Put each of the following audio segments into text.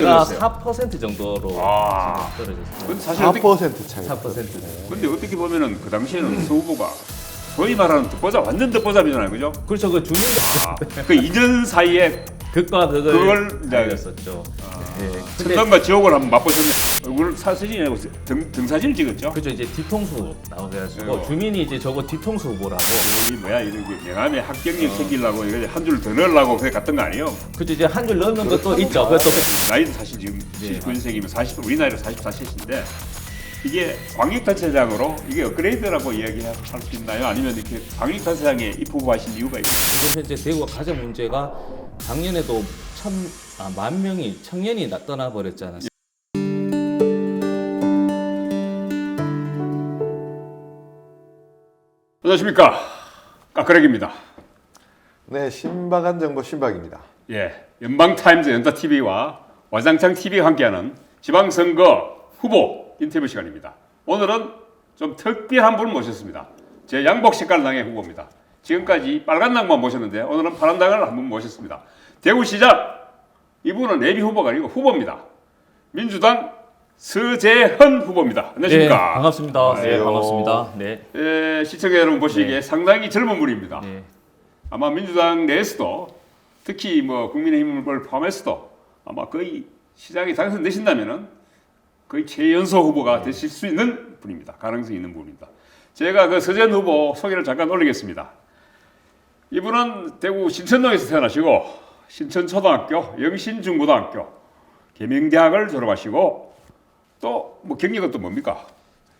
가 4% 정도로 아. 지금 떨어졌습니다. 근데 사실 4% 차이. 4%. 근데 어떻게 보면은 그 당시에는 수 후보가 소위 말하는 듣보잡 완전 듣보잡이잖아요, 그죠? 그렇죠. 그 주민들 그 2년 사이에 극과 극을 그걸 이제 알렸었죠. 네. 근데 천당과 지옥을 한번 맛보셨네. 얼굴 사진이 아니고 등사진을 찍었죠. 그죠. 이제 뒤통수 나오셔가지고 네. 주민이 이제 저거 뒤통수 후보라고. 이 뭐야 이런 게 명함에 합격력 챙기려고 한 줄 더 넣으려고 그래 갔던 거 아니에요? 그죠. 이제 한 줄 넣는 것도 있죠. 그것도 나이는 사실 지금 79년생이면 40, 우리 나이로 44세신데 이게 광역단체장으로 이게 업그레이드라고 이야기할 수 있나요? 아니면 이렇게 광역단체장에 입후보하신 이유가 있나요? 지금 현재 대구가 가장 문제가 작년에도 10,000명 청년이 떠나버렸잖아요. 안녕하십니까, 까끄레기입니다. 네, 신박한 정보 신박입니다. 예, 연방타임즈 연타TV와 와장창TV가 함께하는 지방선거 후보 인터뷰 시간입니다. 오늘은 좀 특별한 분을 모셨습니다. 제 양복 색깔 당의 후보입니다. 지금까지 빨간 당만 모셨는데 오늘은 파란 당을 한 분 모셨습니다. 대구시장, 이분은 예비 후보가 아니고 후보입니다. 민주당 서재헌 후보입니다. 안녕하십니까? 네, 반갑습니다. 네, 안녕하세요. 반갑습니다. 네. 예, 시청자 여러분 보시기에 네. 상당히 젊은 분입니다. 네. 아마 민주당 내에서도 특히 뭐 국민의힘을 포함해서도 아마 거의 시장에 당선되신다면은 거의 최연소 후보가 되실 수 있는 분입니다. 가능성이 있는 분입니다. 제가 그 서재헌 후보 소개를 잠깐 올리겠습니다. 이분은 대구 신천동에서 태어나시고 신천초등학교, 영신중고등학교, 계명대학을 졸업하시고 또 뭐 경력은 또 뭡니까?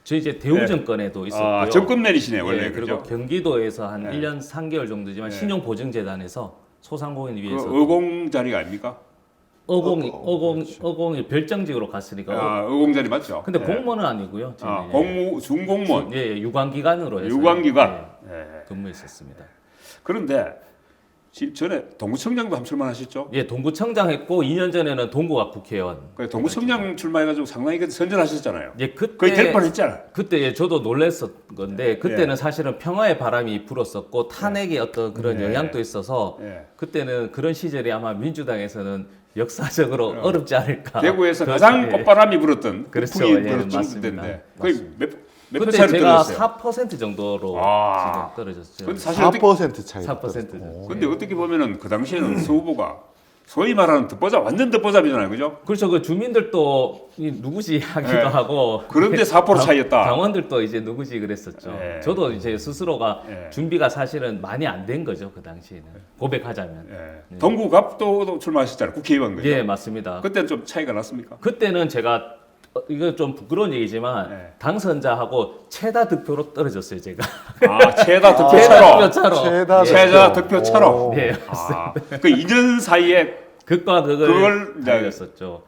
저 이제 대우 정권에도 있었고요. 정권 내리시네 원래. 네, 그리고 그죠? 경기도에서 한 네. 1년 3개월 정도지만 네. 신용보증재단에서 소상공인 그 위해서 의공 자리가 아닙니까? 어공이 별정직으로 갔으니까. 의공 자리 맞죠? 근데 예. 공무원은 아니고요. 저는 공무 중공무원, 예, 유관기관으로 해서 유관기관. 예, 예. 근무했었습니다. 그런데 전에 동구청장도 한번 출마하셨죠? 예, 동구청장 했고 2년 전에는 동구가 국회의원. 동구청장 출마해가지고 상당히 선전하셨잖아요. 예, 그때 거의 될 뻔했잖아. 그때 예, 저도 놀랐었 건데 그때는 예. 사실은 평화의 바람이 불었었고 탄핵의 어떤 그런 예. 영향도 있어서 예. 그때는 그런 시절이 아마 민주당에서는 역사적으로 어렵지 않을까. 대구에서 그- 가장 예. 꽃바람이 불었던 그렇죠. 폭풍이 예, 불었던 맞습니다. 때인데 거의 몇 그때 차례 제가 떨어졌어요. 4% 정도로 아. 지금 떨어졌죠. 근데 사실 4% 차이. 4%. 근데 어떻게 보면은 그 당시에는 수 후보가 소위 말하는 듣보잡 완전 듣보잡이잖아요, 그죠? 그렇죠. 그 주민들도 이 누구지 하기도 예. 하고 그런데 4% 차이였다. 당원들도 이제 누구지 그랬었죠. 예. 저도 이제 스스로가 예. 준비가 사실은 많이 안 된 거죠 그 당시에는 고백하자면. 예. 동구갑도 출마하셨잖아요, 국회의원 그죠? 예, 맞습니다. 그때는 좀 차이가 났습니까? 그때는 제가 이거 좀 부끄러운 얘기지만 네. 당선자하고 최다 득표로 떨어졌어요 제가. 최다 득표 최다 차로. 득표차로. 최다 득표 차로. 네, 그 2년 사이에 극과 극을 그걸 이제 알렸었죠.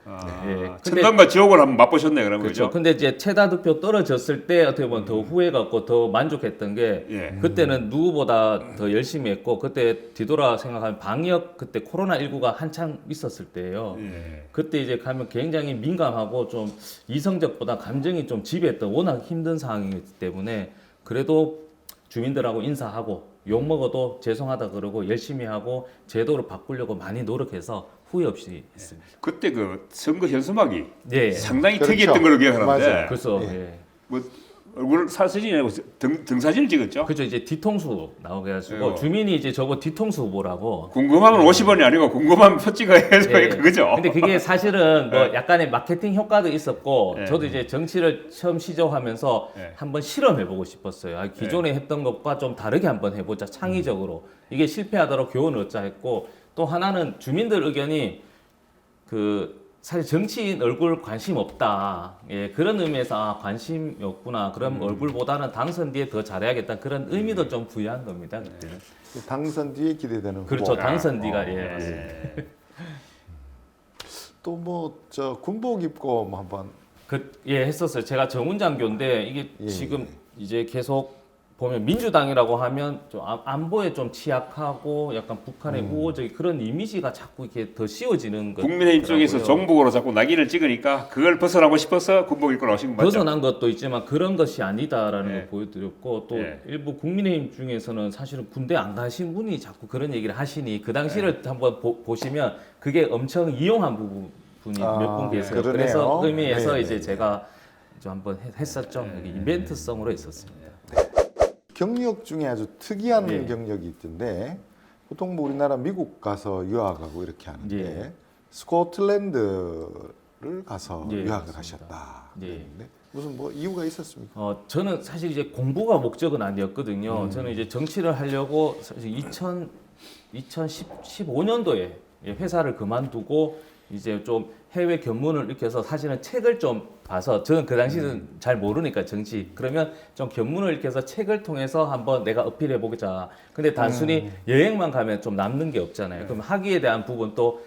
예. 근데 천당과 지옥을 한번 맛보셨네 그러면 그렇죠. 그죠? 근데 이제 최다 득표 떨어졌을 때 어떻게 보면 더 후회가 없고 더 만족했던 게 예. 그때는 누구보다 더 열심히 했고 그때 뒤돌아 생각하면 방역 그때 코로나 19가 한창 있었을 때예요. 예. 그때 이제 가면 굉장히 민감하고 좀 이성적보다 감정이 좀 지배했던 워낙 힘든 상황이기 때문에 그래도 주민들하고 인사하고 욕 먹어도 죄송하다 그러고 열심히 하고 제도를 바꾸려고 많이 노력해서 후회 없이 했습니다. 그때 그 선거 현수막이 예. 상당히 그렇죠. 특이했던 걸로 기억하는데 맞아요. 그래서 예. 예. 뭐 얼굴 사진이 아니고 등사진을 찍었죠? 그죠. 이제 뒤통수 나오게 해가지고 예. 주민이 이제 저거 뒤통수 후보라고. 궁금하면 50원이 아니고 궁금하면 표 찍어야죠. 예. 그거죠? 근데 그게 사실은 뭐 예. 약간의 마케팅 효과도 있었고 예. 저도 이제 정치를 처음 시작하면서 예. 한번 실험해보고 싶었어요. 아, 기존에 했던 것과 좀 다르게 한번 해보자 창의적으로. 이게 실패하도록 교훈을 얻자 했고 또 하나는 주민들 의견이 그 사실 정치인 얼굴 관심 없다. 예, 그런 의미에서 아, 관심이 없구나. 그럼 얼굴보다는 당선 뒤에 더 잘해야겠다. 그런 의미도 좀 부여한 겁니다. 그때는. 당선 뒤에 기대되는 그렇죠. 후보. 당선 뒤가 예, 맞습니다. 예. 또 뭐 저 군복 입고 뭐 한번 예, 했었어요. 제가 정운장교인데 이게 예. 지금 이제 계속 보면 민주당이라고 하면 좀 안보에 좀 취약하고 약간 북한의 우호적인 그런 이미지가 자꾸 이렇게 더 씌워지는 것. 국민의힘 쪽에서 정북으로 자꾸 낙인을 찍으니까 그걸 벗어나고 싶어서 군복 입고 나오신 거 맞죠? 벗어난 것도 있지만 그런 것이 아니다라는 예. 걸 보여드렸고 또 예. 일부 국민의힘 중에서는 사실은 군대 안 가신 분이 자꾸 그런 얘기를 하시니 그 당시를 한번 보시면 그게 엄청 이용한 부분. 분이 몇 분 계세요. 그러네요. 그래서 의미에서 네, 이제 네. 제가 좀 한번 했었죠. 여기 이벤트성으로 있었습니다. 경력 중에 아주 특이한 예. 경력이 있던데 보통 뭐 우리나라 미국 가서 유학하고 이렇게 하는데 예. 스코틀랜드를 가서 예, 유학을 맞습니다. 하셨다. 예. 그랬는데 무슨 뭐 이유가 있었습니까? 저는 사실 이제 공부가 목적은 아니었거든요. 저는 이제 정치를 하려고 사실 2015년도에 회사를 그만두고 이제 좀 해외 견문을 익혀서 사실은 책을 좀 봐서 저는 그 당시는 잘 모르니까 정치 그러면 좀 견문을 익혀서 책을 통해서 한번 내가 어필해 보자. 근데 단순히 여행만 가면 좀 남는 게 없잖아요. 그럼 학위에 대한 부분 또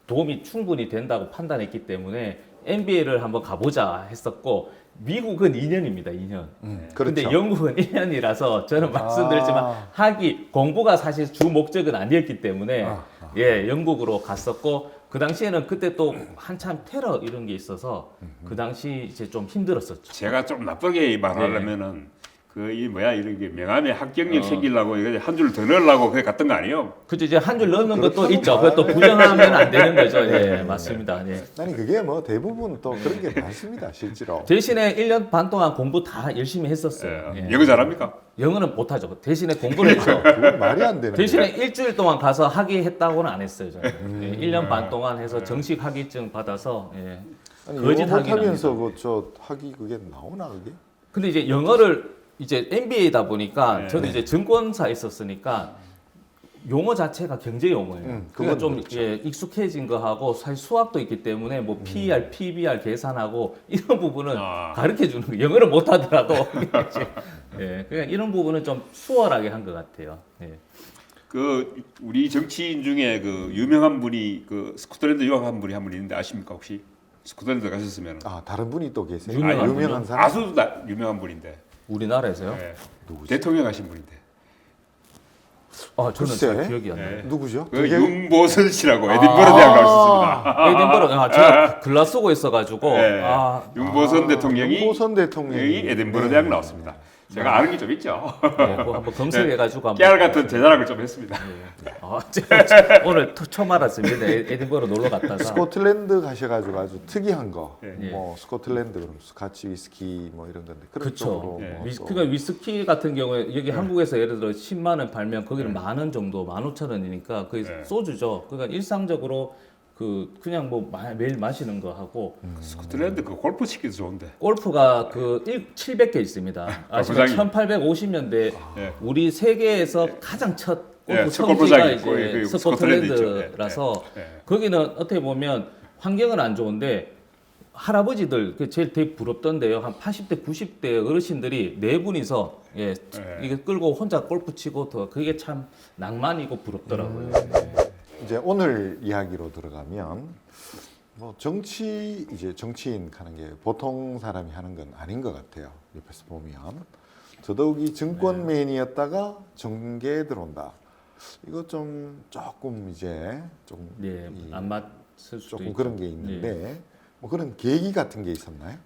도움이 충분히 된다고 판단했기 때문에 MBA를 한번 가보자 했었고 미국은 2년입니다. 2년. 근데 그렇죠. 영국은 1년이라서 저는 말씀드렸지만 학위 공부가 사실 주 목적은 아니었기 때문에 예 영국으로 갔었고 그 당시에는 그때 또 한참 테러 이런 게 있어서 그 당시 이제 좀 힘들었었죠. 제가 좀 나쁘게 말하려면은 그 이 뭐야 이런 게 명함에 합격력 생기려고 이거 한 줄 더 넣으려고 그래 갔던 거 아니에요? 그죠 이제 한 줄 넣는 것도 그렇다고 있죠. 그것도 부정하면 안 되는 거죠. 예 맞습니다. 예. 아니 그게 뭐 대부분 또 그런 게 많습니다 실제로. 대신에 1년 반 동안 공부 다 열심히 했었어요. 예. 영어 잘합니까? 영어는 못하죠. 대신에 공부를 했죠. 그건 말이 안 되는 대신에 일주일 동안 가서 학위했다고는 안 했어요. 저는. 예, 1년 반 동안 해서 정식 학위증 받아서 예. 아니 거짓 영어 학위는 못하면서 그저 학위 그게 나오나 그게? 근데 이제 영어를 이제 MBA다 보니까 네. 저는 이제 증권사에 있었으니까 용어 자체가 경제 용어예요. 그건 그러니까 좀 그렇죠. 예, 익숙해진 거 하고 사실 수학도 있기 때문에 뭐 PER, PBR 계산하고 이런 부분은 가르쳐 주는 거. 영어를 못 하더라도 예, 그냥 이런 부분은 좀 수월하게 한 것 같아요. 예. 그 우리 정치인 중에 그 유명한 분이 그 스코틀랜드 유학한 분이 한 분 있는데 아십니까 혹시? 스코틀랜드 가셨으면 아 다른 분이 또 계세요? 유명한 유명한 분이요? 사람? 아주 유명한 분인데 우리나라에서요? 네. 누구지? 대통령 하신 분인데 저는 글쎄. 잘 기억이 안 나요. 네. 누구죠? 그 그게- 윤보선 씨라고 에딘버러 대학 나오셨습니다. 에딘버러, 제가 글라스고 있어가지고, 네. 아, 윤보선 대통령이 윤보선 대통령이 에딘버러 네. 대학 나왔습니다. 제가 아는 게 좀 있죠. 네, 뭐 한번 검색해가지고 한번. 깨알 같은 제자랑을 좀 했습니다. 제가 오늘 처음 알았습니다. 에딘버러 놀러 갔다가. 스코틀랜드 가셔가지고 아주 특이한 거, 네. 뭐 스코틀랜드 그럼 스카치 위스키 뭐 이런 건데 그런 그렇죠. 쪽으로 네. 뭐 또- 그러니까 위스키 같은 경우에 여기 한국에서 예를 들어 10만 원 팔면 거기는 10,000원 정도, 15,000원이니까 그게 네. 소주죠. 그러니까 일상적으로 그냥 뭐 매일 마시는 거 하고 스코틀랜드 그 골프 치기도 좋은데. 골프가 700개 있습니다. 아시면 골프장이. 1850년대 네. 우리 세계에서 가장 첫 골프 네, 첫 성지가 골프장이 이제 거기 그 스코틀랜드 있죠. 스코틀랜드라서 네, 네. 거기는 어떻게 보면 환경은 안 좋은데 할아버지들 제일 되게 부럽던데요. 한 80대, 90대 어르신들이 네 분이서 네. 이게 끌고 혼자 골프 치고 더 그게 참 낭만이고 부럽더라고요. 이제 오늘 이야기로 들어가면 뭐 정치 이제 정치인 하는 게 보통 사람이 하는 건 아닌 것 같아요. 옆에서 보면 더더욱이 증권맨이었다가 정계에 들어온다. 이거 좀 조금 이제 좀 네, 이- 안 맞을 수도 조금 있죠. 그런 게 있는데 뭐 그런 계기 같은 게 있었나요?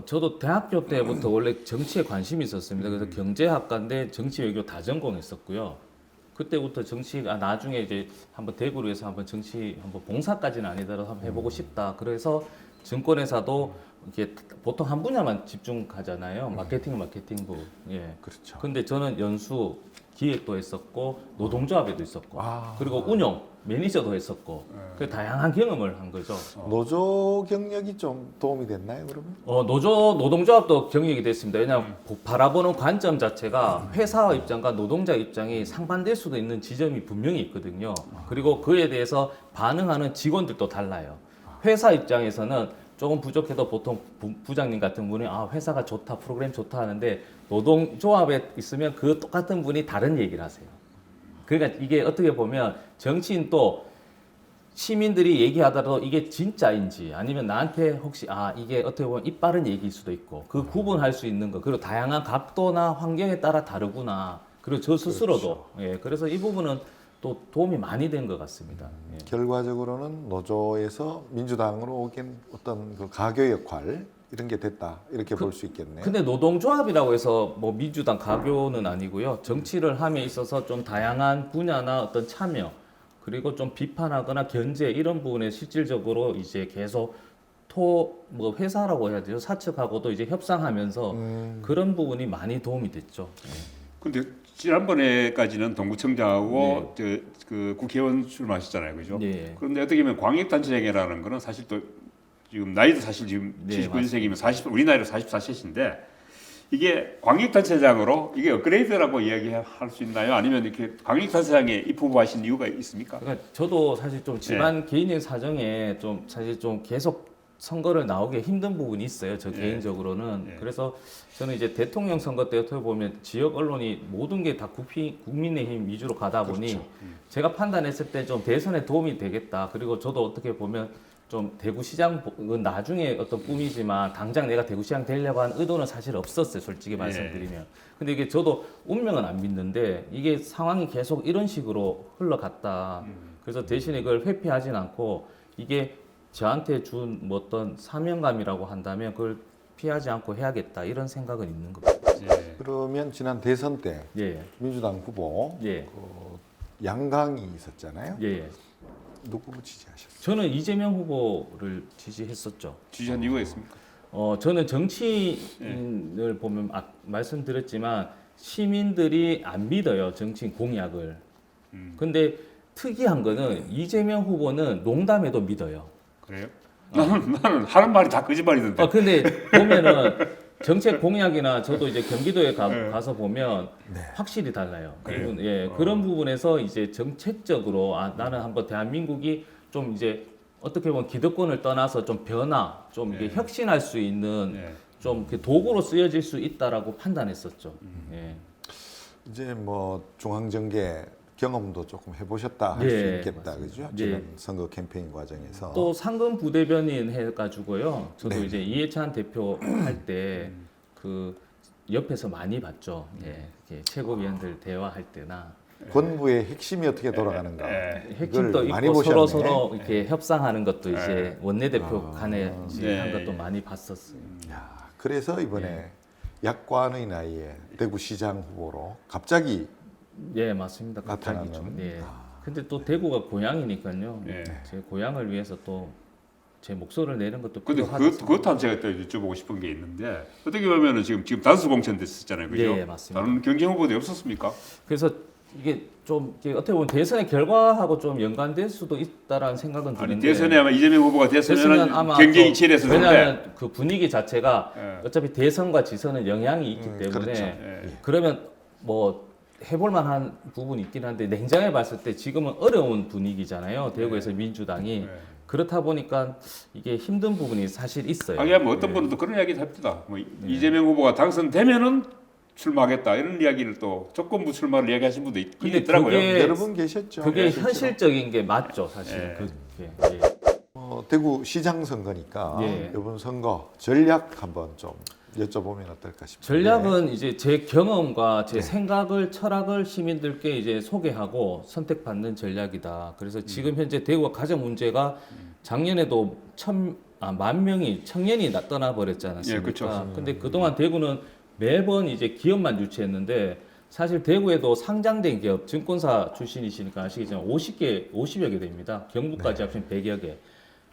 저도 대학교 때부터 원래 정치에 관심이 있었습니다. 그래서 경제학과인데 정치 외교 다 전공했었고요. 그때부터 정치가 나중에 이제 한번 대구로 해서 한번 정치 한번 봉사까지는 아니더라도 한번 해보고 싶다. 그래서 증권회사도 이게 보통 한 분야만 집중하잖아요. 마케팅부. 예. 그렇죠. 근데 저는 연수 기획도 했었고 노동조합에도 있었고 그리고 운영 매니저도 했었고 그 다양한 경험을 한 거죠. 노조 경력이 좀 도움이 됐나요, 그러면? 노동조합도 경력이 됐습니다. 왜냐하면 바라보는 관점 자체가 회사 입장과 노동자 입장이 상반될 수도 있는 지점이 분명히 있거든요. 그리고 그에 대해서 반응하는 직원들도 달라요. 회사 입장에서는 조금 부족해도 보통 부장님 같은 분이 회사가 좋다, 프로그램 좋다 하는데 노동조합에 있으면 그 똑같은 분이 다른 얘기를 하세요. 그러니까 이게 어떻게 보면 정치인도 시민들이 얘기하더라도 이게 진짜인지 아니면 나한테 혹시 이게 어떻게 보면 이빠른 얘기일 수도 있고 그 구분할 수 있는 거 그리고 다양한 각도나 환경에 따라 다르구나 그리고 저 스스로도 예 그래서 이 부분은 또 도움이 많이 된 것 같습니다. 예. 결과적으로는 노조에서 민주당으로 오긴 어떤 그 가교 역할 이런 게 됐다 이렇게 볼 수 있겠네요. 근데 노동조합이라고 해서 뭐 민주당 가교는 아니고요. 정치를 함에 있어서 좀 다양한 분야나 어떤 참여 그리고 좀 비판하거나 견제 이런 부분에 실질적으로 이제 계속 뭐 회사라고 해야 되죠. 사측하고도 이제 협상하면서 그런 부분이 많이 도움이 됐죠. 근데 지난번에까지는 동구청장하고 그 국회의원 출마하셨잖아요, 그죠? 네. 그런데 어떻게 보면 광역단체장이라는 거는 사실 또 지금 나이도 사실 지금 네, 79세기면 우리 나이로 44세신데 이게 광역단체장으로 이게 업그레이드라고 이야기할 수 있나요? 아니면 이렇게 광역단체장에 입후보하신 이유가 있습니까? 그러니까 저도 사실 좀 집안 개인적 사정에 좀 사실 좀 계속 선거를 나오기 힘든 부분이 있어요. 저 개인적으로는. 그래서 저는 이제 대통령 선거 때 어떻게 보면 지역 언론이 모든 게 다 국민의힘 위주로 가다 보니 제가 판단했을 때 좀 대선에 도움이 되겠다. 그리고 저도 어떻게 보면 좀 대구시장은 나중에 어떤 꿈이지만 당장 내가 대구시장 되려고 한 의도는 사실 없었어요. 솔직히 말씀드리면. 근데 이게 저도 운명은 안 믿는데 이게 상황이 계속 이런 식으로 흘러갔다. 그래서 대신에 그걸 회피하진 않고 이게 저한테 준 뭐 어떤 사명감이라고 한다면 그걸 피하지 않고 해야겠다 이런 생각은 있는 겁니다. 예. 그러면 지난 대선 때 예, 민주당 후보 예, 그 양강이 있었잖아요. 예. 누구 지지하셨어요? 저는 이재명 후보를 지지했었죠. 지지한 이유가 있습니까? 저는 정치인을 보면 말씀드렸지만 시민들이 안 믿어요 정치인 공약을. 근데 특이한 거는 이재명 후보는 농담에도 믿어요. 그래요? 나는 하는 말이 다 거짓말이던데. 근데 보면은 정책 공약이나 저도 이제 경기도에 가서 보면 확실히 달라요. 그래요? 그분, 예, 그런 부분에서 이제 정책적으로 나는 한번 대한민국이 좀 이제 어떻게 보면 기득권을 떠나서 좀 변화, 좀 이게 혁신할 수 있는 네. 좀 이렇게 도구로 쓰여질 수 있다라고 판단했었죠. 예. 이제 뭐 중앙정계 경험도 조금 해보셨다 할 수 예, 있겠다, 맞습니다. 그죠? 예. 지난 선거 캠페인 과정에서 또 상근 부대변인 해가지고요. 저도 네. 이제 이해찬 대표 할 때 그 옆에서 많이 봤죠. 예, 이렇게 최고위원들 대화할 때나 권부의 핵심이 어떻게 돌아가는가 핵심도 이걸 많이 있고 보셨네. 서로 이렇게 협상하는 것도 이제 원내대표 간에 이제 네. 한 것도 많이 봤었어요. 야, 그래서 이번에 약관의 나이에 대구시장 후보로 갑자기 예, 맞습니다. 갑자기 나타나는. 좀. 예. 근데 또 대구가 고향이니까요. 네. 제 고향을 위해서 또 제 목소리를 내는 것도 근데 필요하다. 그것도 제가 또 여쭤보고 싶은 게 있는데 어떻게 보면은 지금 단수 공천 됐었잖아요, 그죠? 예, 맞습니다. 다른 경쟁 후보도 없었습니까? 그래서 이게 좀 이게 어떻게 보면 대선의 결과하고 좀 연관될 수도 있다라는 생각은 아니 드는데 대선에 아마 이재명 후보가 됐으면 됐으면 아마 경쟁이 또 치열했을 텐데. 왜냐하면 그 분위기 자체가 예. 어차피 대선과 지선은 영향이 있기 때문에 그렇죠. 예. 그러면 뭐 해볼 만한 부분이 있긴 한데 냉정하게 봤을 때 지금은 어려운 분위기잖아요. 대구에서 민주당이. 네. 그렇다 보니까 이게 힘든 부분이 사실 있어요. 하긴 뭐 어떤 분은 또 그런 이야기도 합니다. 뭐 이재명 후보가 당선되면은 출마하겠다 이런 이야기를 또 조건부 출마를 이야기하신 분도 근데 있더라고요. 그게- 여러 분 계셨죠. 그게 실제로. 현실적인 게 맞죠, 사실. 예. 그게. 예. 대구시장 선거니까 예. 이번 선거 전략 한번 좀 여쭤보면 어떨까 싶습니다. 전략은 이제 제 경험과 제 생각을 철학을 시민들께 이제 소개하고 선택받는 전략이다. 그래서 지금 현재 대구가 가장 문제가 작년에도 1000만 청년이 떠나버렸지 않았습니까? 예, 그렇죠. 근데 그동안 대구는 매번 이제 기업만 유치했는데 사실 대구에도 상장된 기업, 증권사 출신이시니까 아시겠지만 50여 개 됩니다. 경북까지 합치면 100여 개.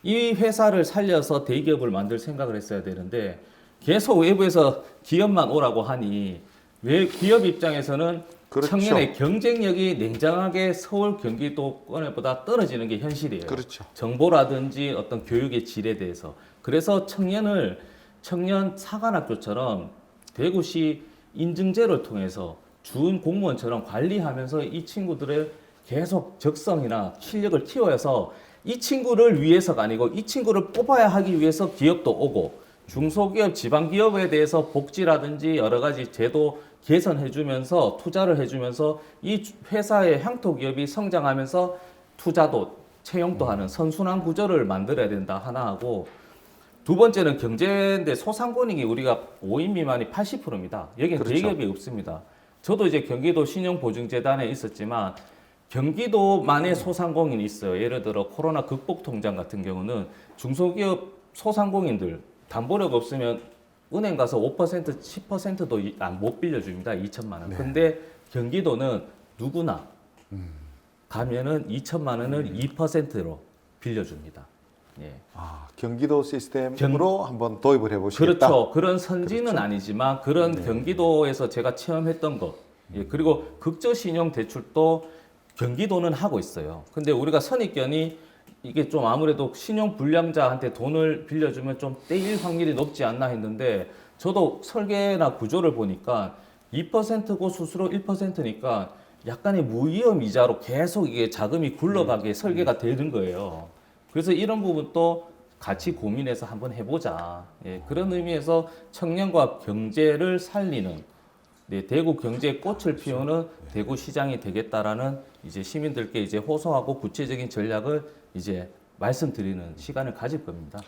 이 회사를 살려서 대기업을 만들 생각을 했어야 되는데 계속 외부에서 기업만 오라고 하니 왜 기업 입장에서는 그렇죠. 청년의 경쟁력이 냉정하게 서울 경기도권보다 떨어지는 게 현실이에요. 그렇죠. 정보라든지 어떤 교육의 질에 대해서. 그래서 청년 사관학교처럼 대구시 인증제를 통해서 준 공무원처럼 관리하면서 이 친구들의 계속 적성이나 실력을 키워서 이 친구를 위해서가 아니고 이 친구를 뽑아야 하기 위해서 기업도 오고 중소기업, 지방기업에 대해서 복지라든지 여러 가지 제도 개선해주면서 투자를 해주면서 이 회사의 향토기업이 성장하면서 투자도 채용도 하는 선순환 구조를 만들어야 된다 하나 하고 두 번째는 경제인데 소상공인이 우리가 5인 미만이 80%입니다. 여기는 그렇죠. 대기업이 없습니다. 저도 이제 경기도 신용보증재단에 있었지만 경기도만의 소상공인이 있어요. 예를 들어 코로나 극복 통장 같은 경우는 중소기업 소상공인들 담보력 없으면 은행 가서 5% 10%도 못 빌려줍니다. 2천만 원. 네. 근데 경기도는 누구나 가면은 2천만 원을 2%로 빌려줍니다. 예. 아, 경기도 시스템으로 한번 도입을 해보시겠다. 그렇죠. 그런 선지는 그렇죠. 아니지만 그런 네. 경기도에서 제가 체험했던 것. 예. 그리고 극저신용 대출도 경기도는 하고 있어요. 근데 우리가 선입견이 이게 좀 아무래도 신용 불량자한테 돈을 빌려주면 좀 떼일 확률이 높지 않나 했는데 저도 설계나 구조를 보니까 2%고 수수료 1%니까 약간의 무위험 이자로 계속 이게 자금이 굴러가게 설계가 되는 거예요. 그래서 이런 부분도 같이 고민해서 한번 해보자. 예, 그런 의미에서 청년과 경제를 살리는 네, 대구 경제의 꽃을 피우는 대구 시장이 되겠다라는 이제 시민들께 이제 호소하고 구체적인 전략을 이제 말씀드리는 시간을 가질 겁니다.